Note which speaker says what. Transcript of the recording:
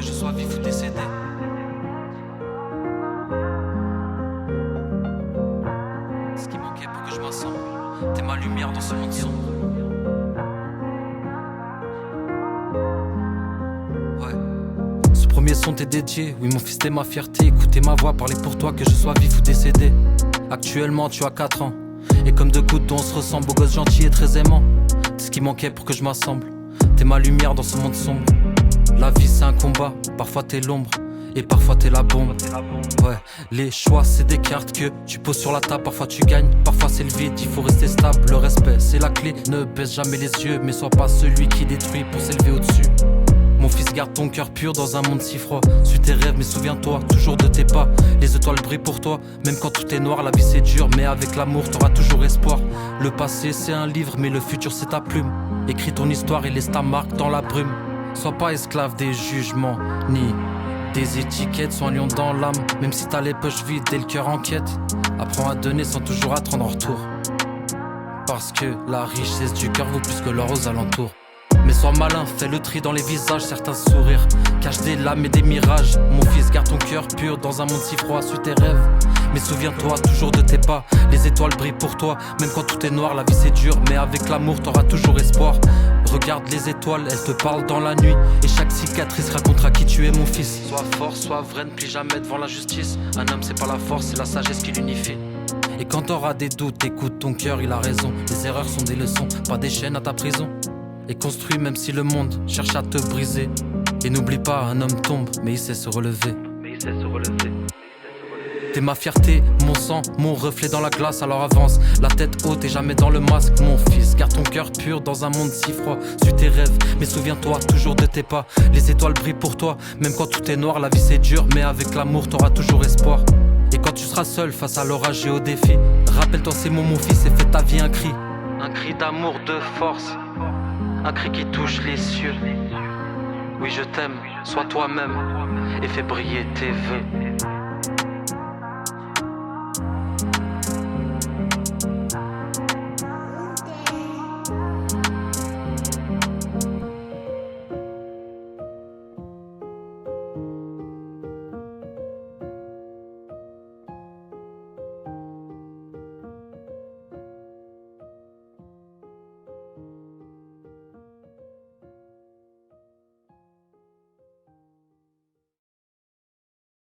Speaker 1: que je sois vif ou décédé. Ce qui manquait pour que je m'assemble, t'es ma lumière dans ce monde sombre. Ouais. Ce premier son t'est dédié, oui mon fils t'es ma fierté. Écoutez ma voix, parler pour toi que je sois vif ou décédé. Actuellement tu as 4 ans, et comme deux gouttes d'eau on se ressemble, beau gosse gentil et très aimant. T'es ce qui manquait pour que je m'assemble, t'es ma lumière dans ce monde sombre. La vie c'est un combat, parfois t'es l'ombre et parfois t'es la bombe. Ouais, les choix c'est des cartes que tu poses sur la table. Parfois tu gagnes, parfois c'est le vide, il faut rester stable. Le respect c'est la clé, ne baisse jamais les yeux, mais sois pas celui qui détruit pour s'élever au-dessus. Mon fils, garde ton cœur pur dans un monde si froid. Suis tes rêves mais souviens-toi toujours de tes pas. Les étoiles brillent pour toi, même quand tout est noir. La vie c'est dur mais avec l'amour t'auras toujours espoir. Le passé c'est un livre mais le futur c'est ta plume. Écris ton histoire et laisse ta marque dans la brume. Sois pas esclave des jugements ni des étiquettes, sois un lion dans l'âme. Même si t'as les poches vides et le cœur en quête, apprends à donner sans toujours attendre en retour. Parce que la richesse du cœur vaut plus que l'or aux alentours. Mais sois malin, fais le tri dans les visages, certains sourires cachent des lames et des mirages. Mon fils, garde ton cœur pur dans un monde si froid, suis tes rêves. Mais souviens-toi toujours de tes pas, les étoiles brillent pour toi. Même quand tout est noir, la vie c'est dur, mais avec l'amour t'auras toujours espoir. Regarde les étoiles, elles te parlent dans la nuit. Et chaque cicatrice racontera qui tu es mon fils. Sois fort, sois vrai, ne plie jamais devant l'injustice. Un homme c'est pas la force, c'est la sagesse qui l'unifie. Et quand t'auras des doutes, écoute ton cœur, il a raison. Les erreurs sont des leçons, pas des chaînes à ta prison. Et construis même si le monde cherche à te briser. Et n'oublie pas, un homme tombe, mais il sait se relever. T'es ma fierté, mon sang, mon reflet dans la glace, alors avance. La tête haute et jamais dans le masque, mon fils. Garde ton cœur pur dans un monde si froid. Suis tes rêves, mais souviens-toi toujours de tes pas. Les étoiles brillent pour toi, même quand tout est noir. La vie c'est dur, mais avec l'amour t'auras toujours espoir. Et quand tu seras seul face à l'orage et aux défis, rappelle-toi ces mots mon fils et fais ta vie un cri. Un cri d'amour, de force, un cri qui touche les cieux. Oui je t'aime, sois toi-même et fais briller tes vœux.